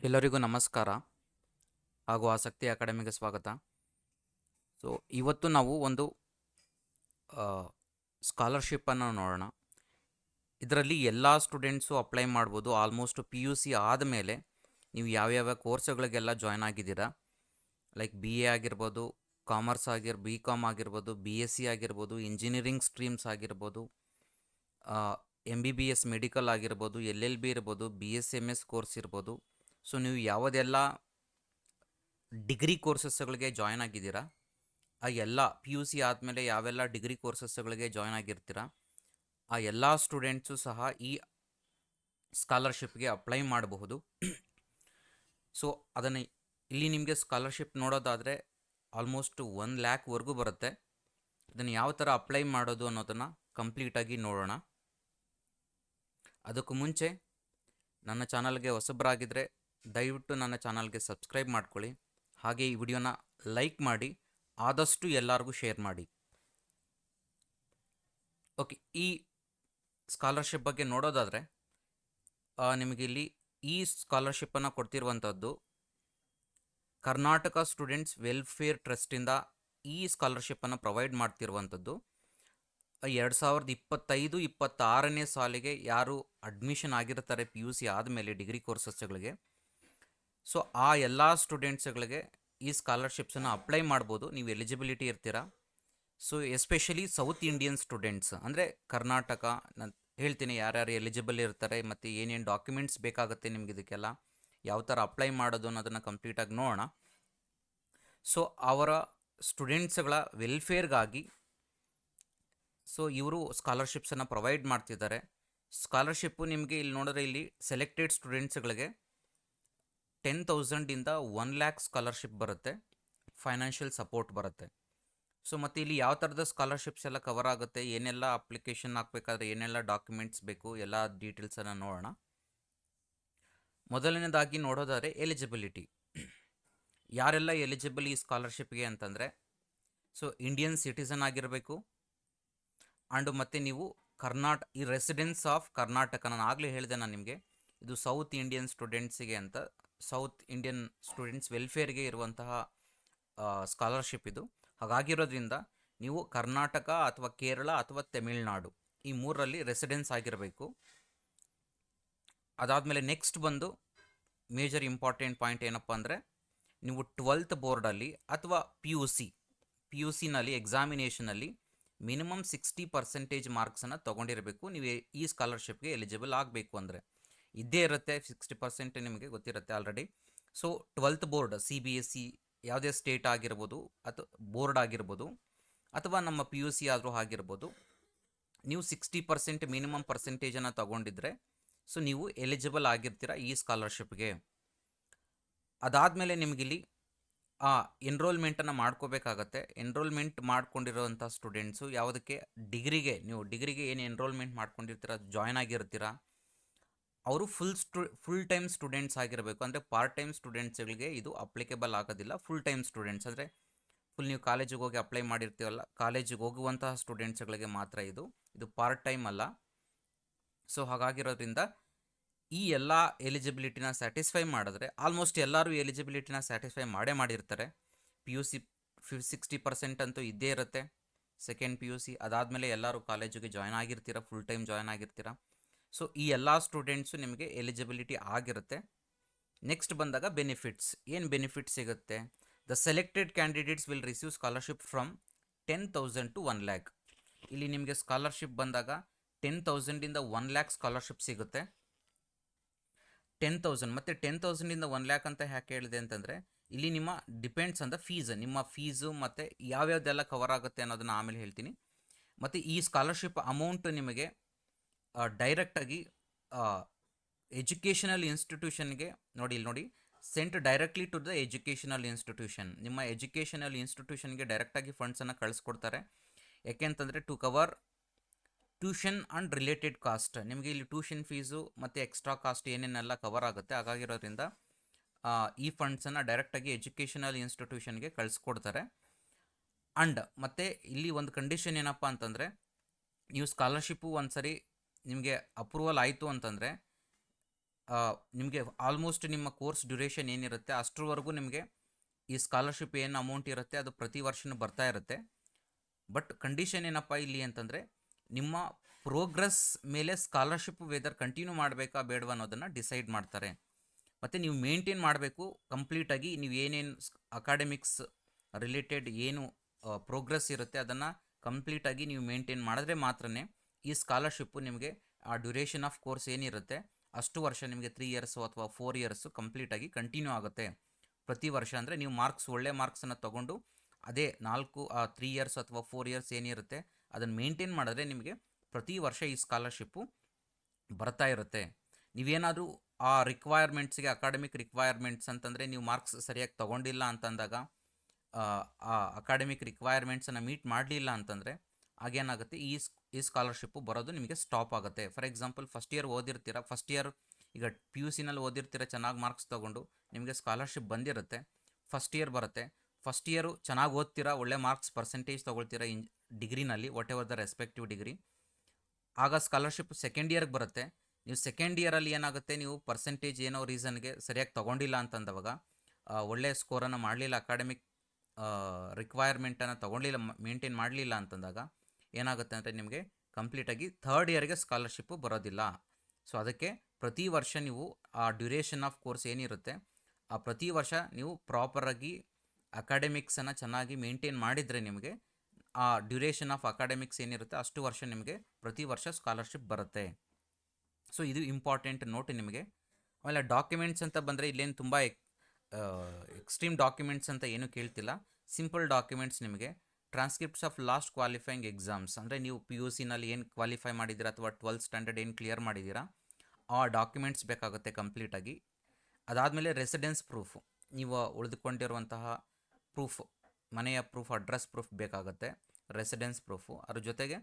ಎಲ್ಲರಿಗೂ ನಮಸ್ಕಾರ ಹಾಗೂ ಆಸಕ್ತಿ ಅಕಾಡೆಮಿಗೆ ಸ್ವಾಗತ. ಸೊ ಇವತ್ತು ನಾವು ಒಂದು ಸ್ಕಾಲರ್ಶಿಪ್ಪನ್ನು ನೋಡೋಣ. ಇದರಲ್ಲಿ ಎಲ್ಲ ಸ್ಟೂಡೆಂಟ್ಸು ಅಪ್ಲೈ ಮಾಡ್ಬೋದು. ಆಲ್ಮೋಸ್ಟ್ PUC ಆದಮೇಲೆ ನೀವು ಯಾವ್ಯಾವ ಕೋರ್ಸ್ಗಳಿಗೆಲ್ಲ ಜಾಯ್ನ್ ಆಗಿದ್ದೀರಾ, ಲೈಕ್ BA ಆಗಿರ್ಬೋದು, ಕಾಮರ್ಸ್ BCom ಆಗಿರ್ಬೋದು, BSc ಆಗಿರ್ಬೋದು, ಇಂಜಿನಿಯರಿಂಗ್ ಸ್ಟ್ರೀಮ್ಸ್ ಆಗಿರ್ಬೋದು, MBBS ಮೆಡಿಕಲ್ ಆಗಿರ್ಬೋದು, LLB ಇರ್ಬೋದು, BSMS ಕೋರ್ಸ್ ಇರ್ಬೋದು. ಸೊ ನೀವು ಯಾವುದೆಲ್ಲ ಡಿಗ್ರಿ ಕೋರ್ಸಸ್ಗಳಿಗೆ ಜಾಯ್ನ್ ಆಗಿದ್ದೀರಾ, ಆ ಎಲ್ಲ PUC ಆದಮೇಲೆ ಯಾವೆಲ್ಲ ಡಿಗ್ರಿ ಕೋರ್ಸಸ್ಗಳಿಗೆ ಜಾಯ್ನ್ ಆಗಿರ್ತೀರಾ, ಆ ಎಲ್ಲ ಸ್ಟೂಡೆಂಟ್ಸು ಸಹ ಈ ಸ್ಕಾಲರ್ಶಿಪ್ಗೆ ಅಪ್ಲೈ ಮಾಡಬಹುದು. ಸೊ ಅದನ್ನು ಇಲ್ಲಿ ನಿಮಗೆ ಸ್ಕಾಲರ್ಶಿಪ್ ನೋಡೋದಾದರೆ ಆಲ್ಮೋಸ್ಟ್ 1,00,000ವರೆಗೂ ಬರುತ್ತೆ. ಅದನ್ನು ಯಾವ ಥರ ಅಪ್ಲೈ ಮಾಡೋದು ಅನ್ನೋದನ್ನು ಕಂಪ್ಲೀಟಾಗಿ ನೋಡೋಣ. ಅದಕ್ಕೂ ಮುಂಚೆ ನನ್ನ ಚಾನಲ್ಗೆ ಹೊಸಬರಾಗಿದ್ದರೆ ದಯವಿಟ್ಟು ನನ್ನ ಚಾನಲ್ಗೆ ಸಬ್ಸ್ಕ್ರೈಬ್ ಮಾಡ್ಕೊಳ್ಳಿ. ಹಾಗೆ ಈ ವಿಡಿಯೋನ ಲೈಕ್ ಮಾಡಿ, ಆದಷ್ಟು ಎಲ್ಲರಿಗೂ ಶೇರ್ ಮಾಡಿ. ಓಕೆ, ಈ ಸ್ಕಾಲರ್ಶಿಪ್ ಬಗ್ಗೆ ನೋಡೋದಾದರೆ ನಿಮಗಿಲ್ಲಿ ಈ ಸ್ಕಾಲರ್ಶಿಪ್ಪನ್ನು ಕೊಡ್ತಿರುವಂಥದ್ದು ಕರ್ನಾಟಕ ಸ್ಟೂಡೆಂಟ್ಸ್ ವೆಲ್ಫೇರ್ ಟ್ರಸ್ಟಿಂದ ಈ ಸ್ಕಾಲರ್ಶಿಪ್ಪನ್ನು ಪ್ರೊವೈಡ್ ಮಾಡ್ತಿರುವಂಥದ್ದು. 2025-26ನೇ ಸಾಲಿಗೆ ಯಾರು ಅಡ್ಮಿಷನ್ ಆಗಿರ್ತಾರೆ PUC ಆದಮೇಲೆ ಡಿಗ್ರಿ ಕೋರ್ಸಸ್ಗಳಿಗೆ, ಸೊ ಆ ಎಲ್ಲ ಸ್ಟೂಡೆಂಟ್ಸ್ಗಳಿಗೆ ಈ ಸ್ಕಾಲರ್ಶಿಪ್ಸನ್ನು ಅಪ್ಲೈ ಮಾಡ್ಬೋದು. ನೀವು ಎಲಿಜಿಬಿಲಿಟಿ ಇರ್ತೀರಾ. So especially south Indian students, ಅಂದರೆ ಕರ್ನಾಟಕ, ನಾನು ಹೇಳ್ತೀನಿ ಯಾರ್ಯಾರು ಎಲಿಜಿಬಲ್ ಇರ್ತಾರೆ ಮತ್ತು ಏನೇನು ಡಾಕ್ಯುಮೆಂಟ್ಸ್ ಬೇಕಾಗುತ್ತೆ ನಿಮ್ಗೆ, ಇದಕ್ಕೆಲ್ಲ ಯಾವ ಥರ ಅಪ್ಲೈ ಮಾಡೋದು ಅನ್ನೋದನ್ನು ಕಂಪ್ಲೀಟಾಗಿ ನೋಡೋಣ. ಸೊ ಅವರ ಸ್ಟೂಡೆಂಟ್ಸ್ಗಳ ವೆಲ್ಫೇರ್ಗಾಗಿ ಸೊ ಇವರು ಸ್ಕಾಲರ್ಶಿಪ್ಸನ್ನು ಪ್ರೊವೈಡ್ ಮಾಡ್ತಿದ್ದಾರೆ. ಸ್ಕಾಲರ್ಶಿಪ್ಪು ನಿಮಗೆ ಇಲ್ಲಿ ನೋಡಿದ್ರೆ ಇಲ್ಲಿ ಸೆಲೆಕ್ಟೆಡ್ ಸ್ಟೂಡೆಂಟ್ಸ್ಗಳಿಗೆ 10,000ಇಂದ 1,00,000 ಸ್ಕಾಲರ್ಶಿಪ್ ಬರುತ್ತೆ, ಫೈನಾನ್ಷಿಯಲ್ ಸಪೋರ್ಟ್ ಬರುತ್ತೆ. ಸೊ ಮತ್ತು ಇಲ್ಲಿ ಯಾವ ಥರದ ಸ್ಕಾಲರ್ಶಿಪ್ಸ್ ಎಲ್ಲ ಕವರ್ ಆಗುತ್ತೆ, ಏನೆಲ್ಲ ಅಪ್ಲಿಕೇಶನ್ ಹಾಕಬೇಕಾದ್ರೆ ಏನೆಲ್ಲ ಡಾಕ್ಯುಮೆಂಟ್ಸ್ ಬೇಕು, ಎಲ್ಲ ಡೀಟೇಲ್ಸನ್ನು ನೋಡೋಣ. ಮೊದಲನೇದಾಗಿ ನೋಡೋದಾದರೆ ಎಲಿಜಿಬಿಲಿಟಿ. ಯಾರೆಲ್ಲ ಎಲಿಜಿಬಲ್ ಈ ಸ್ಕಾಲರ್ಶಿಪ್ಗೆ ಅಂತಂದರೆ, ಸೊ ಇಂಡಿಯನ್ ಸಿಟಿಸನ್ ಆಗಿರಬೇಕು. ಆ್ಯಂಡ್ ಮತ್ತು ನೀವು ಈ ರೆಸಿಡೆನ್ಸ್ ಆಫ್ ಕರ್ನಾಟಕ, ನಾನು ಆಗಲೇ ಹೇಳಿದೆ ನಿಮಗೆ, ಇದು ಸೌತ್ ಇಂಡಿಯನ್ ಸ್ಟೂಡೆಂಟ್ಸಿಗೆ ಅಂತ, ಸೌತ್ ಇಂಡಿಯನ್ ಸ್ಟೂಡೆಂಟ್ಸ್ ವೆಲ್ಫೇರ್ಗೆ ಇರುವಂತಹ ಸ್ಕಾಲರ್ಶಿಪ್ ಇದು. ಹಾಗಾಗಿರೋದ್ರಿಂದ ನೀವು ಕರ್ನಾಟಕ ಅಥವಾ ಕೇರಳ ಅಥವಾ ತಮಿಳುನಾಡು ಈ ಮೂರರಲ್ಲಿ ರೆಸಿಡೆನ್ಸ್ ಆಗಿರಬೇಕು. ಅದಾದಮೇಲೆ ನೆಕ್ಸ್ಟ್ ಬಂದು ಮೇಜರ್ ಇಂಪಾರ್ಟೆಂಟ್ ಪಾಯಿಂಟ್ ಏನಪ್ಪ ಅಂದರೆ, ನೀವು 12th ಬೋರ್ಡಲ್ಲಿ ಅಥವಾ PUC ನಲ್ಲಿ ಎಕ್ಸಾಮಿನೇಷನಲ್ಲಿ ಮಿನಿಮಮ್ 60% ಮಾರ್ಕ್ಸನ್ನು ತೊಗೊಂಡಿರಬೇಕು. ನೀವು ಈ ಸ್ಕಾಲರ್ಶಿಪ್ಗೆ ಎಲಿಜಿಬಲ್ ಆಗಬೇಕು ಅಂದರೆ ಇದ್ದೇ ಇರುತ್ತೆ. 60% ನಿಮಗೆ ಗೊತ್ತಿರುತ್ತೆ already. So 12th board CBSE ಯಾವುದೇ ಸ್ಟೇಟ್ ಆಗಿರ್ಬೋದು ಅಥವಾ ಬೋರ್ಡ್ ಆಗಿರ್ಬೋದು, ಅಥವಾ ನಮ್ಮ PUC ಆದರೂ ಆಗಿರ್ಬೋದು, ನೀವು 60% ಮಿನಿಮಮ್ ಪರ್ಸೆಂಟೇಜನ್ನು ತಗೊಂಡಿದ್ರೆ ಸೊ ನೀವು ಎಲಿಜಿಬಲ್ ಆಗಿರ್ತೀರ ಈ ಸ್ಕಾಲರ್ಶಿಪ್ಗೆ. ಅದಾದಮೇಲೆ ನಿಮಗಿಲ್ಲಿ ಎನ್ರೋಲ್ಮೆಂಟನ್ನು ಮಾಡ್ಕೋಬೇಕಾಗತ್ತೆ. ಎನ್ರೋಲ್ಮೆಂಟ್ ಮಾಡ್ಕೊಂಡಿರೋವಂಥ ಸ್ಟೂಡೆಂಟ್ಸು ಯಾವುದಕ್ಕೆ, ನೀವು ಡಿಗ್ರಿಗೆ ಏನು ಎನ್ರೋಲ್ಮೆಂಟ್ ಮಾಡ್ಕೊಂಡಿರ್ತೀರ, ಜಾಯ್ನ್ ಆಗಿರ್ತೀರ, ಅವರು ಫುಲ್ ಟೈಮ್ ಸ್ಟೂಡೆಂಟ್ಸ್ ಆಗಿರಬೇಕು. ಅಂದರೆ ಪಾರ್ಟ್ ಟೈಮ್ ಸ್ಟೂಡೆಂಟ್ಸ್ಗಳಿಗೆ ಇದು ಅಪ್ಲಿಕೇಬಲ್ ಆಗೋದಿಲ್ಲ. ಫುಲ್ ಟೈಮ್ ಸ್ಟೂಡೆಂಟ್ಸ್ ಅಂದರೆ ನೀವು ಕಾಲೇಜಿಗೆ ಹೋಗಿ ಅಪ್ಲೈ ಮಾಡಿರ್ತೀವಲ್ಲ, ಕಾಲೇಜಿಗೆ ಹೋಗುವಂತಹ ಸ್ಟೂಡೆಂಟ್ಸ್ಗಳಿಗೆ ಮಾತ್ರ ಇದು ಪಾರ್ಟ್ ಟೈಮ್ ಅಲ್ಲ. ಸೊ ಹಾಗಾಗಿರೋದ್ರಿಂದ ಈ ಎಲ್ಲ ಎಲಿಜಿಬಿಲಿಟಿನ ಸ್ಯಾಟಿಸ್ಫೈ ಮಾಡಿದ್ರೆ, ಆಲ್ಮೋಸ್ಟ್ ಎಲ್ಲರೂ ಎಲಿಜಿಬಿಲಿಟಿನ ಸ್ಯಾಟಿಸ್ಫೈ ಮಾಡಿರ್ತಾರೆ. PUC 60% ಅಂತೂ ಇದ್ದೇ ಇರುತ್ತೆ ಸೆಕೆಂಡ್ PUC. ಅದಾದಮೇಲೆ ಎಲ್ಲರೂ ಕಾಲೇಜಿಗೆ ಜಾಯ್ನ್ ಆಗಿರ್ತೀರ, ಫುಲ್ ಟೈಮ್ ಜಾಯ್ನ್ ಆಗಿರ್ತೀರ. ಸೊ ಈ ಎಲ್ಲ ಸ್ಟೂಡೆಂಟ್ಸು ನಿಮಗೆ ಎಲಿಜಿಬಿಲಿಟಿ ಆಗಿರುತ್ತೆ. ನೆಕ್ಸ್ಟ್ ಬಂದಾಗ ಬೆನಿಫಿಟ್ಸ್. ಏನು ಬೆನಿಫಿಟ್ಸ್ ಸಿಗುತ್ತೆ? The selected candidates will receive scholarship from 10,000 to 1,00,000. ಇಲ್ಲಿ ನಿಮಗೆ ಸ್ಕಾಲರ್ಶಿಪ್ ಬಂದಾಗ 10,000ಇಂದ 1,00,000 ಸ್ಕಾಲರ್ಶಿಪ್ ಸಿಗುತ್ತೆ. 10,000 ಮತ್ತು 10,000ಇಂದ 1,00,000 ಅಂತ ಯಾಕೆ ಹೇಳಿದೆ ಅಂತಂದರೆ, ಇಲ್ಲಿ ನಿಮ್ಮ ಡಿಪೆಂಡ್ಸ್ ಆನ್ ದ ಫೀಸ್, ನಿಮ್ಮ ಫೀಸು ಮತ್ತು ಯಾವ್ಯಾವ್ದೆಲ್ಲ ಕವರ್ ಆಗುತ್ತೆ ಅನ್ನೋದನ್ನು ಆಮೇಲೆ ಹೇಳ್ತೀನಿ. ಮತ್ತು ಈ ಸ್ಕಾಲರ್ಶಿಪ್ ಅಮೌಂಟ್ ನಿಮಗೆ ಡೈರೆಕ್ಟಾಗಿ ಎಜುಕೇಷನಲ್ ಇನ್ಸ್ಟಿಟ್ಯೂಷನ್ಗೆ ನೋಡಿ sent directly to the educational institution. ನಿಮ್ಮ ಎಜುಕೇಷನಲ್ ಇನ್ಸ್ಟಿಟ್ಯೂಷನ್ಗೆ ಡೈರೆಕ್ಟಾಗಿ ಫಂಡ್ಸನ್ನು ಕಳಿಸ್ಕೊಡ್ತಾರೆ. ಯಾಕೆಂತಂದರೆ to cover tuition and related cost. ನಿಮಗೆ ಇಲ್ಲಿ ಟ್ಯೂಷನ್ ಫೀಸು ಮತ್ತು ಎಕ್ಸ್ಟ್ರಾ ಕಾಸ್ಟ್ ಏನೇನೆಲ್ಲ ಕವರ್ ಆಗುತ್ತೆ. ಹಾಗಾಗಿರೋದ್ರಿಂದ ಈ ಫಂಡ್ಸನ್ನು ಡೈರೆಕ್ಟಾಗಿ ಎಜುಕೇಷನಲ್ ಇನ್ಸ್ಟಿಟ್ಯೂಷನ್ಗೆ ಕಳಿಸ್ಕೊಡ್ತಾರೆ. ಆ್ಯಂಡ್ ಮತ್ತು ಇಲ್ಲಿ ಒಂದು ಕಂಡೀಷನ್ ಏನಪ್ಪ ಅಂತಂದರೆ, ನೀವು ಸ್ಕಾಲರ್ಶಿಪ್ಪು ಒಂದು ಸರಿ ನಿಮಗೆ ಅಪ್ರೂವಲ್ ಆಯಿತು ಅಂತಂದರೆ ನಿಮಗೆ ಆಲ್ಮೋಸ್ಟ್ ನಿಮ್ಮ ಕೋರ್ಸ್ ಡ್ಯೂರೇಷನ್ ಏನಿರುತ್ತೆ ಅಷ್ಟರವರೆಗೂ ನಿಮಗೆ ಈ ಸ್ಕಾಲರ್ಶಿಪ್ ಏನು ಅಮೌಂಟ್ ಇರುತ್ತೆ ಅದು ಪ್ರತಿ ವರ್ಷವೂ ಬರ್ತಾ ಇರುತ್ತೆ. ಬಟ್ ಕಂಡೀಷನ್ ಏನಪ್ಪ ಇಲ್ಲಿ ಅಂತಂದರೆ, ನಿಮ್ಮ ಪ್ರೋಗ್ರೆಸ್ ಮೇಲೆ ಸ್ಕಾಲರ್ಶಿಪ್ ವೆದರ್ ಕಂಟಿನ್ಯೂ ಮಾಡಬೇಕಾ ಬೇಡವಾ ಅನ್ನೋದನ್ನು ಡಿಸೈಡ್ ಮಾಡ್ತಾರೆ. ಮತ್ತು ನೀವು ಮೇಂಟೈನ್ ಮಾಡಬೇಕು ಕಂಪ್ಲೀಟಾಗಿ. ನೀವು ಏನೇನು ಅಕಾಡೆಮಿಕ್ಸ್ ರಿಲೇಟೆಡ್ ಏನು ಪ್ರೋಗ್ರೆಸ್ ಇರುತ್ತೆ ಅದನ್ನು ಕಂಪ್ಲೀಟಾಗಿ ನೀವು ಮೇಂಟೈನ್ ಮಾಡಿದ್ರೆ ಮಾತ್ರನೇ ಈ ಸ್ಕಾಲರ್ಶಿಪ್ಪು ನಿಮಗೆ ಆ ಡ್ಯೂರೇಷನ್ ಆಫ್ ಕೋರ್ಸ್ ಏನಿರುತ್ತೆ ಅಷ್ಟು ವರ್ಷ ನಿಮಗೆ 3 ಇಯರ್ಸು ಅಥವಾ 4 ಇಯರ್ಸು ಕಂಪ್ಲೀಟಾಗಿ ಕಂಟಿನ್ಯೂ ಆಗುತ್ತೆ ಪ್ರತಿ ವರ್ಷ. ಅಂದರೆ ನೀವು ಒಳ್ಳೆ ಮಾರ್ಕ್ಸನ್ನು ತೊಗೊಂಡು ಅದೇ 3 ಇಯರ್ಸ್ ಅಥವಾ 4 ಇಯರ್ಸ್ ಏನಿರುತ್ತೆ ಅದನ್ನು ಮೇಂಟೈನ್ ಮಾಡಿದ್ರೆ ನಿಮಗೆ ಪ್ರತಿ ವರ್ಷ ಈ ಸ್ಕಾಲರ್ಶಿಪ್ಪು ಬರ್ತಾ ಇರುತ್ತೆ. ನೀವೇನಾದರೂ ಆ ರಿಕ್ವೈರ್ಮೆಂಟ್ಸ್ಗೆ ಅಕಾಡೆಮಿಕ್ ರಿಕ್ವೈರ್ಮೆಂಟ್ಸ್ ಅಂತಂದರೆ ನೀವು ಮಾರ್ಕ್ಸ್ ಸರಿಯಾಗಿ ತೊಗೊಂಡಿಲ್ಲ ಅಂತಂದಾಗ, ಆ ಅಕಾಡೆಮಿಕ್ ರಿಕ್ವೈರ್ಮೆಂಟ್ಸನ್ನು ಮೀಟ್ ಮಾಡಲಿಲ್ಲ ಅಂತಂದರೆ ಆಗೇನಾಗುತ್ತೆ, ಈ ಸ್ಕಾಲರ್ಶಿಪ್ಪು ಬರೋದು ನಿಮಗೆ ಸ್ಟಾಪ್ ಆಗುತ್ತೆ. ಫಾರ್ ಎಕ್ಸಾಂಪಲ್ ಫಸ್ಟ್ ಇಯರ್ ಓದಿರ್ತೀರ, ಫಸ್ಟ್ ಇಯರ್ ಈಗ PUCನಲ್ಲಿ ಓದಿರ್ತೀರ, ಚೆನ್ನಾಗಿ ಮಾರ್ಕ್ಸ್ ತೊಗೊಂಡು ನಿಮಗೆ ಸ್ಕಾಲರ್ಶಿಪ್ ಬಂದಿರುತ್ತೆ, ಫಸ್ಟ್ ಇಯರ್ ಬರುತ್ತೆ. ಫಸ್ಟ್ ಇಯರು ಚೆನ್ನಾಗಿ ಓದ್ತೀರಾ, ಒಳ್ಳೆ ಮಾರ್ಕ್ಸ್ ಪರ್ಸೆಂಟೇಜ್ ತೊಗೊಳ್ತೀರಾ ಡಿಗ್ರಿನಲ್ಲಿ, whatever the respective degree. ಆಗ ಸ್ಕಾಲರ್ಶಿಪ್ ಸೆಕೆಂಡ್ ಇಯರ್ಗೆ ಬರುತ್ತೆ. ನೀವು ಸೆಕೆಂಡ್ ಇಯರಲ್ಲಿ ಏನಾಗುತ್ತೆ, ನೀವು ಪರ್ಸೆಂಟೇಜ್ ಏನೋ ರೀಸನ್ಗೆ ಸರಿಯಾಗಿ ತೊಗೊಂಡಿಲ್ಲ ಅಂತಂದವಾಗ, ಒಳ್ಳೆ ಸ್ಕೋರನ್ನು ಮಾಡಲಿಲ್ಲ, ಅಕಾಡೆಮಿಕ್ ರಿಕ್ವೈರ್ಮೆಂಟನ್ನು ತೊಗೊಳ್ಳಿಲ್ಲ, ಮೇಂಟೈನ್ ಮಾಡಲಿಲ್ಲ ಅಂತಂದಾಗ ಏನಾಗುತ್ತೆ ಅಂದರೆ ನಿಮಗೆ ಕಂಪ್ಲೀಟಾಗಿ ಥರ್ಡ್ ಇಯರ್ಗೆ ಸ್ಕಾಲರ್ಶಿಪ್ಪು ಬರೋದಿಲ್ಲ. ಸೊ ಅದಕ್ಕೆ ಪ್ರತಿ ವರ್ಷ ನೀವು ಆ ಡ್ಯೂರೇಷನ್ ಆಫ್ ಕೋರ್ಸ್ ಏನಿರುತ್ತೆ ಆ ಪ್ರತಿ ವರ್ಷ ನೀವು ಪ್ರಾಪರಾಗಿ ಅಕಾಡೆಮಿಕ್ಸನ್ನು ಚೆನ್ನಾಗಿ ಮೇಂಟೈನ್ ಮಾಡಿದರೆ ನಿಮಗೆ ಆ ಡ್ಯೂರೇಷನ್ ಆಫ್ ಅಕಾಡೆಮಿಕ್ಸ್ ಏನಿರುತ್ತೆ ಅಷ್ಟು ವರ್ಷ ನಿಮಗೆ ಪ್ರತಿ ವರ್ಷ ಸ್ಕಾಲರ್ಶಿಪ್ ಬರುತ್ತೆ. ಸೊ ಇದು ಇಂಪಾರ್ಟೆಂಟ್ ನೋಟ್ ನಿಮಗೆ. ಆಮೇಲೆ ಡಾಕ್ಯುಮೆಂಟ್ಸ್ ಅಂತ ಬಂದರೆ ಇಲ್ಲೇನು ತುಂಬ ಎಕ್ಸ್ಟ್ರೀಮ್ ಡಾಕ್ಯುಮೆಂಟ್ಸ್ ಅಂತ ಏನೂ ಕೇಳ್ತಿಲ್ಲ. ಸಿಂಪಲ್ ಡಾಕ್ಯುಮೆಂಟ್ಸ್ ನಿಮಗೆ ಟ್ರಾನ್ಸ್ಕ್ರಿಪ್ಟ್ಸ್ ಆಫ್ ಲಾಸ್ಟ್ ಕ್ವಾಲಿಫೈಯಿಂಗ್ ಎಕ್ಸಾಮ್ಸ್, ಅಂದರೆ ನೀವು PUCನಲ್ಲಿ ಏನು ಕ್ವಾಲಿಫೈ ಮಾಡಿದ್ದೀರಾ ಅಥವಾ 12th ಸ್ಟ್ಯಾಂಡರ್ಡ್ ಏನು ಕ್ಲಿಯರ್ ಮಾಡಿದ್ದೀರಾ ಆ ಡಾಕ್ಯುಮೆಂಟ್ಸ್ ಬೇಕಾಗುತ್ತೆ ಕಂಪ್ಲೀಟಾಗಿ. ಅದಾದಮೇಲೆ ರೆಸಿಡೆನ್ಸ್ ಪ್ರೂಫ್, ನೀವು ಉಳಿದುಕೊಂಡಿರುವಂತಹ ಪ್ರೂಫ್, ಮನೆಯ ಪ್ರೂಫ್, ಅಡ್ರೆಸ್ ಪ್ರೂಫ್ ಬೇಕಾಗುತ್ತೆ, ರೆಸಿಡೆನ್ಸ್ ಪ್ರೂಫು. ಅದ್ರ ಜೊತೆಗೆ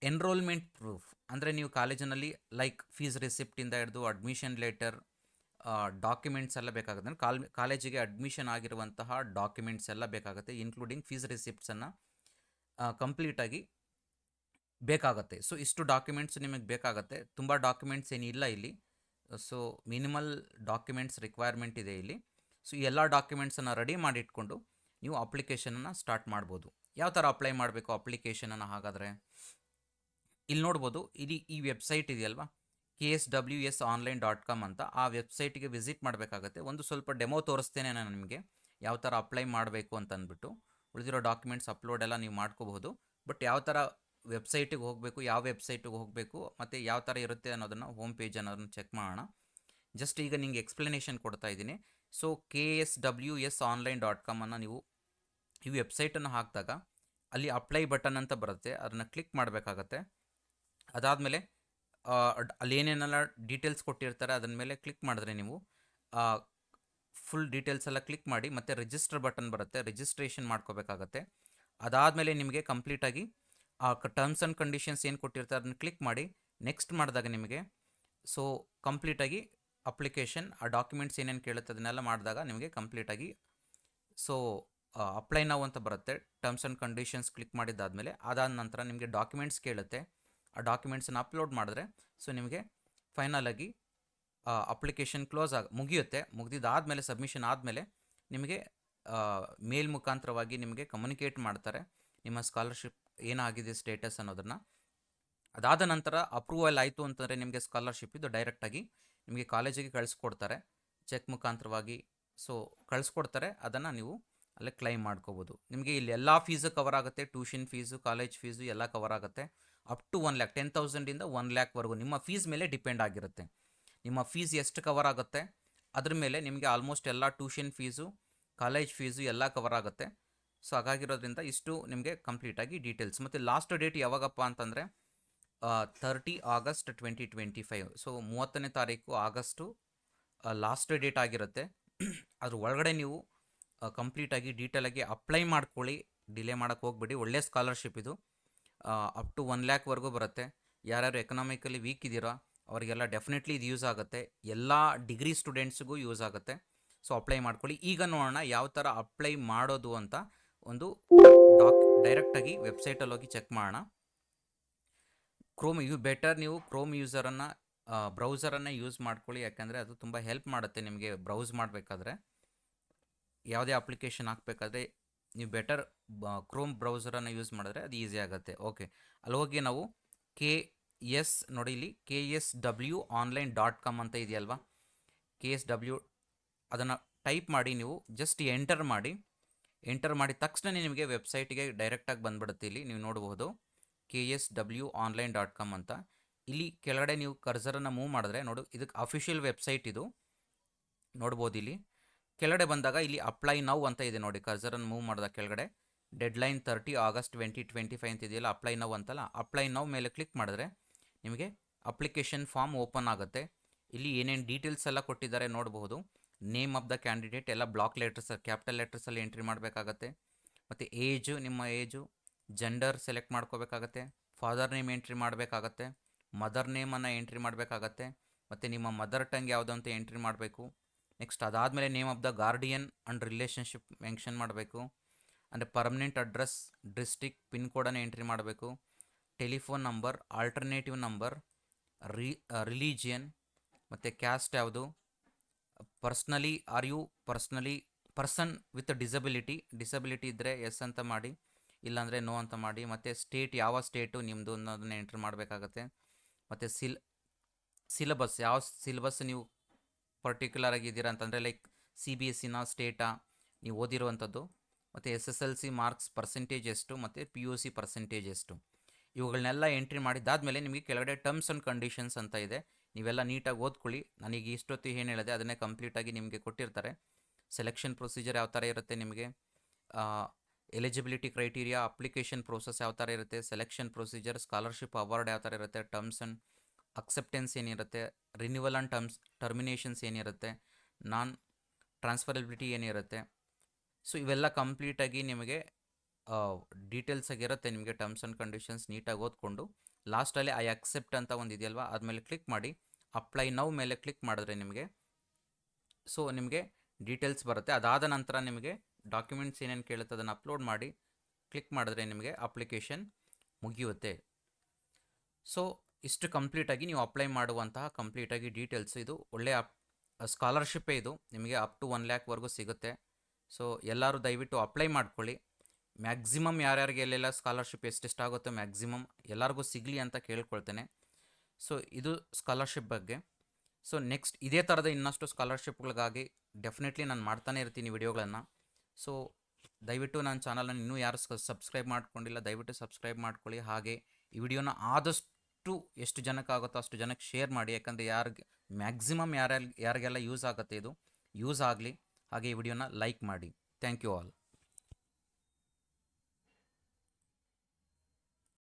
ಎನ್ರೋಲ್ಮೆಂಟ್ ಪ್ರೂಫ್, ಅಂದರೆ ನೀವು ಕಾಲೇಜಿನಲ್ಲಿ ಲೈಕ್ ಫೀಸ್ ರಿಸಿಪ್ಟಿಂದ ಹಿಡಿದು ಅಡ್ಮಿಷನ್ ಲೆಟರ್ ಡಾಕ್ಯುಮೆಂಟ್ಸ್ ಎಲ್ಲ ಬೇಕಾಗುತ್ತೆ. ಕಾಲೇಜಿಗೆ ಅಡ್ಮಿಷನ್ ಆಗಿರುವಂತಹ ಡಾಕ್ಯುಮೆಂಟ್ಸ್ ಎಲ್ಲ ಬೇಕಾಗುತ್ತೆ, ಇನ್ಕ್ಲೂಡಿಂಗ್ ಫೀಸ್ ರಿಸಿಪ್ಟ್ಸನ್ನು ಕಂಪ್ಲೀಟಾಗಿ ಬೇಕಾಗುತ್ತೆ. ಸೊ ಇಷ್ಟು ಡಾಕ್ಯುಮೆಂಟ್ಸ್ ನಿಮಗೆ ಬೇಕಾಗುತ್ತೆ. ತುಂಬ ಡಾಕ್ಯುಮೆಂಟ್ಸ್ ಏನಿಲ್ಲ ಇಲ್ಲಿ. ಸೊ ಮಿನಿಮಲ್ ಡಾಕ್ಯುಮೆಂಟ್ಸ್ ರಿಕ್ವೈರ್ಮೆಂಟ್ ಇದೆ ಇಲ್ಲಿ. ಸೊ ಈ ಎಲ್ಲ ಡಾಕ್ಯುಮೆಂಟ್ಸನ್ನು ರೆಡಿ ಮಾಡಿಟ್ಕೊಂಡು ನೀವು ಅಪ್ಲಿಕೇಶನನ್ನು ಸ್ಟಾರ್ಟ್ ಮಾಡ್ಬೋದು. ಯಾವ ಥರ ಅಪ್ಲೈ ಮಾಡಬೇಕು ಅಪ್ಲಿಕೇಶನನ್ನು? ಹಾಗಾದರೆ ಇಲ್ಲಿ ನೋಡ್ಬೋದು, ಈ ವೆಬ್ಸೈಟ್ ಇದೆಯಲ್ವಾ, kswsonline.com ಅಂತ, ಆ ವೆಬ್ಸೈಟಿಗೆ ವಿಸಿಟ್ ಮಾಡಬೇಕಾಗತ್ತೆ. ಒಂದು ಸ್ವಲ್ಪ ಡೆಮೋ ತೋರಿಸ್ತೇನೆ ನಾನು ನಿಮಗೆ ಯಾವ ಥರ ಅಪ್ಲೈ ಮಾಡಬೇಕು ಅಂತ ಅಂದ್ಬಿಟ್ಟು. ಉಳಿದಿರೋ ಡಾಕ್ಯುಮೆಂಟ್ಸ್ ಅಪ್ಲೋಡ್ ಎಲ್ಲ ನೀವು ಮಾಡ್ಕೋಬಹುದು. ಬಟ್ ಯಾವ ಥರ ವೆಬ್ಸೈಟಿಗೆ ಹೋಗಬೇಕು, ಯಾವ ವೆಬ್ಸೈಟಿಗೆ ಹೋಗಬೇಕು ಮತ್ತು ಯಾವ ಥರ ಇರುತ್ತೆ ಅನ್ನೋದನ್ನು ಹೋಮ್ ಪೇಜ್ ಅನ್ನೋದನ್ನು ಚೆಕ್ ಮಾಡೋಣ. ಜಸ್ಟ್ ಈಗ ನಿಮಗೆ ಎಕ್ಸ್ಪ್ಲನೇಷನ್ ಕೊಡ್ತಾ ಇದ್ದೀನಿ. ಸೊ kswsonline.com ಅನ್ನು ನೀವು ಈ ವೆಬ್ಸೈಟನ್ನು ಹಾಕಿದಾಗ ಅಲ್ಲಿ ಅಪ್ಲೈ ಬಟನ್ ಅಂತ ಬರುತ್ತೆ, ಅದನ್ನು ಕ್ಲಿಕ್ ಮಾಡಬೇಕಾಗತ್ತೆ. ಅದಾದಮೇಲೆ ಅಲ್ಲಿ ಏನೇನೆಲ್ಲ ಡೀಟೇಲ್ಸ್ ಕೊಟ್ಟಿರ್ತಾರೆ ಅದನ್ನ ಮೇಲೆ ಕ್ಲಿಕ್ ಮಾಡಿದ್ರೆ ನೀವು ಫುಲ್ ಡೀಟೇಲ್ಸ್ ಎಲ್ಲ ಕ್ಲಿಕ್ ಮಾಡಿ ಮತ್ತು ರಿಜಿಸ್ಟರ್ ಬಟನ್ ಬರುತ್ತೆ, ರಿಜಿಸ್ಟ್ರೇಷನ್ ಮಾಡ್ಕೋಬೇಕಾಗತ್ತೆ. ಅದಾದಮೇಲೆ ನಿಮಗೆ ಕಂಪ್ಲೀಟಾಗಿ ಆ ಟರ್ಮ್ಸ್ ಆ್ಯಂಡ್ ಕಂಡೀಷನ್ಸ್ ಏನು ಕೊಟ್ಟಿರ್ತಾರೆ ಅದನ್ನು ಕ್ಲಿಕ್ ಮಾಡಿ ನೆಕ್ಸ್ಟ್ ಮಾಡಿದಾಗ ನಿಮಗೆ ಸೊ ಕಂಪ್ಲೀಟಾಗಿ ಅಪ್ಲಿಕೇಶನ್, ಆ ಡಾಕ್ಯುಮೆಂಟ್ಸ್ ಏನೇನು ಕೇಳುತ್ತೆ ಅದನ್ನೆಲ್ಲ ಮಾಡಿದಾಗ ನಿಮಗೆ ಕಂಪ್ಲೀಟಾಗಿ ಸೊ ಅಪ್ಲೈ ನಾವು ಅಂತ ಬರುತ್ತೆ. ಟರ್ಮ್ಸ್ ಆ್ಯಂಡ್ ಕಂಡೀಷನ್ಸ್ ಕ್ಲಿಕ್ ಮಾಡಿದ್ದಾದಮೇಲೆ ಅದಾದ ನಂತರ ನಿಮಗೆ ಡಾಕ್ಯುಮೆಂಟ್ಸ್ ಕೇಳುತ್ತೆ. ಆ ಡಾಕ್ಯುಮೆಂಟ್ಸನ್ನು ಅಪ್ಲೋಡ್ ಮಾಡಿದ್ರೆ ಸೊ ನಿಮಗೆ ಫೈನಲಾಗಿ ಅಪ್ಲಿಕೇಶನ್ ಮುಗಿಯುತ್ತೆ. ಮುಗಿದಿದ್ದಾದಮೇಲೆ ಸಬ್ಮಿಷನ್ ಆದಮೇಲೆ ನಿಮಗೆ ಮೇಲ್ ಮುಖಾಂತರವಾಗಿ ನಿಮಗೆ ಕಮ್ಯುನಿಕೇಟ್ ಮಾಡ್ತಾರೆ ನಿಮ್ಮ ಸ್ಕಾಲರ್ಶಿಪ್ ಏನಾಗಿದೆ ಸ್ಟೇಟಸ್ ಅನ್ನೋದನ್ನು. ಅದಾದ ನಂತರ ಅಪ್ರೂವಲ್ ಆಯಿತು ಅಂತಂದರೆ ನಿಮಗೆ ಸ್ಕಾಲರ್ಶಿಪ್ ಇದು ಡೈರೆಕ್ಟಾಗಿ ನಿಮಗೆ ಕಾಲೇಜಿಗೆ ಕಳಿಸ್ಕೊಡ್ತಾರೆ ಚೆಕ್ ಮುಖಾಂತರವಾಗಿ. ಸೊ ಕಳಿಸ್ಕೊಡ್ತಾರೆ, ಅದನ್ನು ನೀವು ಅಲ್ಲೇ ಕ್ಲೈಮ್ ಮಾಡ್ಕೋಬೋದು. ನಿಮಗೆ ಇಲ್ಲಿ ಎಲ್ಲ ಫೀಸು ಕವರ್ ಆಗುತ್ತೆ, ಟ್ಯೂಷನ್ ಫೀಸು, ಕಾಲೇಜ್ ಫೀಸು ಎಲ್ಲ ಕವರ್ ಆಗುತ್ತೆ. ಅಪ್ ಟು 1 lakh, 10,000ಇಂದ 1 lakhವರೆಗೂ ನಿಮ್ಮ ಫೀಸ್ ಮೇಲೆ ಡಿಪೆಂಡ್ ಆಗಿರುತ್ತೆ. ನಿಮ್ಮ ಫೀಸ್ ಎಷ್ಟು ಕವರ್ ಆಗುತ್ತೆ ಅದ್ರ ಮೇಲೆ ನಿಮಗೆ ಆಲ್ಮೋಸ್ಟ್ ಎಲ್ಲ ಟ್ಯೂಷನ್ ಫೀಸು, ಕಾಲೇಜ್ ಫೀಸು ಎಲ್ಲ ಕವರ್ ಆಗುತ್ತೆ. ಸೊ ಹಾಗಾಗಿರೋದ್ರಿಂದ ಇಷ್ಟು ನಿಮಗೆ ಕಂಪ್ಲೀಟಾಗಿ ಡೀಟೇಲ್ಸ್. ಮತ್ತು ಲಾಸ್ಟ್ ಡೇಟ್ ಯಾವಾಗಪ್ಪ ಅಂತಂದರೆ 30 August 2025. ಸೊ 30ನೇ ತಾರೀಕು ಆಗಸ್ಟು ಲಾಸ್ಟ್ ಡೇಟ್ ಆಗಿರುತ್ತೆ. ಅದ್ರ ಒಳಗಡೆ ನೀವು ಕಂಪ್ಲೀಟಾಗಿ ಡೀಟೇಲಾಗಿ ಅಪ್ಲೈ ಮಾಡ್ಕೊಳ್ಳಿ, ಡಿಲೇ ಮಾಡೋಕ್ಕೆ ಹೋಗ್ಬೇಡಿ. ಒಳ್ಳೆ ಸ್ಕಾಲರ್ಶಿಪ್ ಇದು, ಅಪ್ ಟು 1 lakhವರೆಗೂ ಬರುತ್ತೆ. ಯಾರ್ಯಾರು ಎಕನಾಮಿಕಲಿ ವೀಕ್ ಇದ್ದೀರೋ ಅವರಿಗೆಲ್ಲ ಡೆಫಿನೆಟ್ಲಿ ಇದು ಯೂಸ್ ಆಗುತ್ತೆ. ಎಲ್ಲ ಡಿಗ್ರಿ ಸ್ಟೂಡೆಂಟ್ಸ್ಗೂ ಯೂಸ್ ಆಗುತ್ತೆ. ಸೊ ಅಪ್ಲೈ ಮಾಡ್ಕೊಳ್ಳಿ. ಈಗ ನೋಡೋಣ ಯಾವ ಥರ ಅಪ್ಲೈ ಮಾಡೋದು ಅಂತ. ಒಂದು ಡೈರೆಕ್ಟಾಗಿ ವೆಬ್ಸೈಟಲ್ಲಿ ಹೋಗಿ ಚೆಕ್ ಮಾಡೋಣ. ನೀವು ಕ್ರೋಮ್ ಯೂಸರನ್ನು ಬ್ರೌಸರನ್ನು ಯೂಸ್ ಮಾಡ್ಕೊಳ್ಳಿ, ಯಾಕಂದರೆ ಅದು ತುಂಬ ಹೆಲ್ಪ್ ಮಾಡುತ್ತೆ ನಿಮಗೆ ಬ್ರೌಸ್ ಮಾಡಬೇಕಾದ್ರೆ. ಯಾವುದೇ ಅಪ್ಲಿಕೇಶನ್ ಹಾಕಬೇಕಾದ್ರೆ ನೀವು ಬೆಟರ್ ಕ್ರೋಮ್ ಬ್ರೌಸರನ್ನು ಯೂಸ್ ಮಾಡಿದ್ರೆ ಅದು ಈಸಿ ಆಗುತ್ತೆ. ಓಕೆ, ಅಲ್ಲಿ ಹೋಗಿ ನಾವು ನೋಡಿ ಇಲ್ಲಿ KSWonline.com ಅಂತ ಇದೆಯಲ್ವಾ, KSW ಅದನ್ನು ಟೈಪ್ ಮಾಡಿ ನೀವು ಜಸ್ಟ್ ಎಂಟರ್ ಮಾಡಿದ ತಕ್ಷಣ ನಿಮಗೆ ವೆಬ್ಸೈಟಿಗೆ ಡೈರೆಕ್ಟಾಗಿ ಬಂದುಬಿಡುತ್ತೆ. ಇಲ್ಲಿ ನೀವು ನೋಡಬಹುದು KSWonline.com ಅಂತ. ಇಲ್ಲಿ ಕೆಳಗಡೆ ನೀವು ಕರ್ಸರನ್ನು ಮೂವ್ ಮಾಡಿದ್ರೆ ಇದಕ್ಕೆ ಅಫಿಷಿಯಲ್ ವೆಬ್ಸೈಟ್ ಇದು ನೋಡ್ಬೋದು. ಇಲ್ಲಿ ಕೆಳಗಡೆ ಬಂದಾಗ ಇಲ್ಲಿ ಅಪ್ಲೈ ನೌ ಅಂತ ಇದೆ ನೋಡಿ, ಕರ್ಸರನ್ನು ಮೂವ್ ಮಾಡಿದಾಗ ಕೆಳಗಡೆ ಡೆಡ್ಲೈನ್ 30 ಆಗಸ್ಟ್ 2025 ಅಂತ ಇದೆಯಲ್ಲ, ಅಪ್ಲೈ ನೌ ಅಂತಲ್ಲ, ಅಪ್ಲೈ ನೌ ಮೇಲೆ ಕ್ಲಿಕ್ ಮಾಡಿದ್ರೆ ನಿಮಗೆ ಅಪ್ಲಿಕೇಶನ್ ಫಾರ್ಮ್ ಓಪನ್ ಆಗುತ್ತೆ. ಇಲ್ಲಿ ಏನೇನು ಡೀಟೇಲ್ಸ್ ಎಲ್ಲ ಕೊಟ್ಟಿದ್ದಾರೆ ನೋಡಬಹುದು. ನೇಮ್ ಆಫ್ ದ ಕ್ಯಾಂಡಿಡೇಟ್ ಎಲ್ಲ ಬ್ಲಾಕ್ ಲೆಟರ್ಸ್, ಕ್ಯಾಪಿಟಲ್ ಲೆಟರ್ಸಲ್ಲಿ ಎಂಟ್ರಿ ಮಾಡಬೇಕಾಗತ್ತೆ. ಮತ್ತು ಏಜು, ನಿಮ್ಮ ಏಜು, ಜೆಂಡರ್ ಸೆಲೆಕ್ಟ್ ಮಾಡ್ಕೋಬೇಕಾಗತ್ತೆ, ಫಾದರ್ ನೇಮ್ ಎಂಟ್ರಿ ಮಾಡಬೇಕಾಗತ್ತೆ, ಮದರ್ ನೇಮನ್ನು ಎಂಟ್ರಿ ಮಾಡಬೇಕಾಗತ್ತೆ, ಮತ್ತು ನಿಮ್ಮ ಮದರ್ ಟಂಗ್ ಯಾವುದು ಅಂತ ಎಂಟ್ರಿ ಮಾಡಬೇಕು. ನೆಕ್ಸ್ಟ್ ಅದಾದಮೇಲೆ name of the guardian and relationship mention ಮಾಡಬೇಕು. ಅಂದರೆ ಪರ್ಮನೆಂಟ್ ಅಡ್ರೆಸ್, ಡಿಸ್ಟ್ರಿಕ್ಟ್, ಪಿನ್ ಕೋಡನ್ನು ಎಂಟ್ರಿ ಮಾಡಬೇಕು. Telephone number, alternative number, religion, ಮತ್ತು ಕ್ಯಾಸ್ಟ್ ಯಾವುದು, ಪರ್ಸನ್ ವಿತ್ ಡಿಸಬಿಲಿಟಿ ಇದ್ದರೆ ಎಸ್ ಅಂತ ಮಾಡಿ, ಇಲ್ಲಾಂದರೆ ನೋ ಅಂತ ಮಾಡಿ. ಮತ್ತು ಸ್ಟೇಟ್, ಯಾವ ಸ್ಟೇಟು ನಿಮ್ಮದು ಅನ್ನೋದನ್ನು ಎಂಟ್ರಿ ಮಾಡಬೇಕಾಗತ್ತೆ. ಮತ್ತು ಸಿಲಬಸ್, ಯಾವ ಸಿಲಬಸ್ ನೀವು ಪರ್ಟಿಕ್ಯುಲರ್ ಆಗಿದ್ದೀರಾ ಅಂತಂದರೆ ಲೈಕ್ CBSEನ, ಸ್ಟೇಟಾ ನೀವು ಓದಿರುವಂಥದ್ದು, ಮತ್ತು SSLC ಮಾರ್ಕ್ಸ್ ಪರ್ಸೆಂಟೇಜ್ ಎಷ್ಟು, ಮತ್ತು PUC ಪರ್ಸೆಂಟೇಜ್ ಎಷ್ಟು, ಇವುಗಳನ್ನೆಲ್ಲ ಎಂಟ್ರಿ ಮಾಡಿದ್ದಾದಮೇಲೆ ನಿಮಗೆ ಕೆಳಗಡೆ ಟರ್ಮ್ಸ್ ಆ್ಯಂಡ್ ಕಂಡೀಷನ್ಸ್ ಅಂತ ಇದೆ. ನೀವೆಲ್ಲ ನೀಟಾಗಿ ಓದ್ಕೊಳ್ಳಿ. ನನಗೆ ಇಷ್ಟೊತ್ತು ಏನು ಹೇಳಿದೆ ಅದನ್ನೇ ಕಂಪ್ಲೀಟಾಗಿ ನಿಮಗೆ ಕೊಟ್ಟಿರ್ತಾರೆ. ಸೆಲೆಕ್ಷನ್ ಪ್ರೊಸೀಜರ್ ಯಾವ ಥರ ಇರುತ್ತೆ, ನಿಮಗೆ ಎಲಿಜಿಬಿಲಿಟಿ ಕ್ರೈಟೀರಿಯಾ, ಅಪ್ಲಿಕೇಶನ್ ಪ್ರೋಸೆಸ್ ಯಾವ ಥರ ಇರುತ್ತೆ, ಸೆಲೆಕ್ಷನ್ ಪ್ರೊಸೀಜರ್, ಸ್ಕಾಲರ್ಶಿಪ್ ಅವಾರ್ಡ್ ಯಾವ ಥರ ಇರುತ್ತೆ, ಟರ್ಮ್ಸ್ ಆ್ಯಂಡ್ ಅಕ್ಸೆಪ್ಟೆನ್ಸ್ ಏನಿರುತ್ತೆ, ರಿನ್ಯೂವಲ್ ಆ್ಯಂಡ್ ಟರ್ಮಿನೇಷನ್ಸ್ ಏನಿರುತ್ತೆ, ನಾನ್ ಟ್ರಾನ್ಸ್ಫರಬಿಲಿಟಿ ಏನಿರುತ್ತೆ. ಸೊ ಇವೆಲ್ಲ ಕಂಪ್ಲೀಟಾಗಿ ನಿಮಗೆ ಡೀಟೇಲ್ಸ್ ಆಗಿರುತ್ತೆ. ನಿಮಗೆ ಟರ್ಮ್ಸ್ ಆ್ಯಂಡ್ ಕಂಡೀಷನ್ಸ್ ನೀಟಾಗಿ ಓದ್ಕೊಂಡು ಲಾಸ್ಟಲ್ಲಿ ಐ ಅಕ್ಸೆಪ್ಟ್ ಅಂತ ಒಂದು ಇದೆಯಲ್ವಾ, ಆದಮೇಲೆ ಕ್ಲಿಕ್ ಮಾಡಿ ಅಪ್ಲೈ ನೌ ಮೇಲೆ ಕ್ಲಿಕ್ ಮಾಡಿದ್ರೆ ನಿಮಗೆ ಡೀಟೇಲ್ಸ್ ಬರುತ್ತೆ. ಅದಾದ ನಂತರ ನಿಮಗೆ ಡಾಕ್ಯುಮೆಂಟ್ಸ್ ಏನೇನು ಕೇಳುತ್ತೆ ಅದನ್ನು ಅಪ್ಲೋಡ್ ಮಾಡಿ ಕ್ಲಿಕ್ ಮಾಡಿದ್ರೆ ನಿಮಗೆ ಅಪ್ಲಿಕೇಶನ್ ಮುಗಿಯುತ್ತೆ. ಸೊ ಇಷ್ಟು ಕಂಪ್ಲೀಟಾಗಿ ನೀವು ಅಪ್ಲೈ ಮಾಡುವಂತಹ ಕಂಪ್ಲೀಟಾಗಿ ಡೀಟೇಲ್ಸ್. ಇದು ಒಳ್ಳೆಯ ಸ್ಕಾಲರ್ಶಿಪ್ಪೇ, ಇದು ನಿಮಗೆ ಅಪ್ ಟು 1 ಲ್ಯಾಕ್ವರೆಗೂ ಸಿಗುತ್ತೆ. ಸೊ ಎಲ್ಲರೂ ದಯವಿಟ್ಟು ಅಪ್ಲೈ ಮಾಡ್ಕೊಳ್ಳಿ. ಮ್ಯಾಕ್ಸಿಮಮ್ ಯಾರ್ಯಾರಿಗೆ ಎಲ್ಲೆಲ್ಲ ಸ್ಕಾಲರ್ಶಿಪ್ ಎಷ್ಟೆಷ್ಟಾಗುತ್ತೋ ಮ್ಯಾಕ್ಸಿಮಮ್ ಎಲ್ಲರಿಗೂ ಸಿಗಲಿ ಅಂತ ಕೇಳ್ಕೊಳ್ತೇನೆ. ಸೊ ಇದು ಸ್ಕಾಲರ್ಶಿಪ್ ಬಗ್ಗೆ. ಸೊ ನೆಕ್ಸ್ಟ್ ಇದೇ ಥರದ ಇನ್ನಷ್ಟು ಸ್ಕಾಲರ್ಶಿಪ್ಗಳಿಗಾಗಿ ಡೆಫಿನೆಟ್ಲಿ ನಾನು ಮಾಡ್ತಾನೆ ಇರ್ತೀನಿ ವಿಡಿಯೋಗಳನ್ನು. ಸೊ ದಯವಿಟ್ಟು ನನ್ನ ಚಾನಲನ್ನು ಇನ್ನೂ ಯಾರು ಸಬ್ಸ್ಕ್ರೈಬ್ ಮಾಡ್ಕೊಂಡಿಲ್ಲ ದಯವಿಟ್ಟು ಸಬ್ಸ್ಕ್ರೈಬ್ ಮಾಡ್ಕೊಳ್ಳಿ. ಹಾಗೆ ಈ ವಿಡಿಯೋನ ಆದಷ್ಟು ಎಷ್ಟು ಜನಕ್ಕಾಗುತ್ತೋ ಅಷ್ಟು ಜನಕ್ಕೆ ಶೇರ್ ಮಾಡಿ, ಯಾಕಂದರೆ ಮ್ಯಾಕ್ಸಿಮಮ್ ಯಾರಿಗೆಲ್ಲ ಯೂಸ್ ಆಗುತ್ತೆ ಇದು ಯೂಸ್ ಆಗಲಿ. ಹಾಗೆ ಈ ವಿಡಿಯೋನ ಲೈಕ್ ಮಾಡಿ. Thank you all.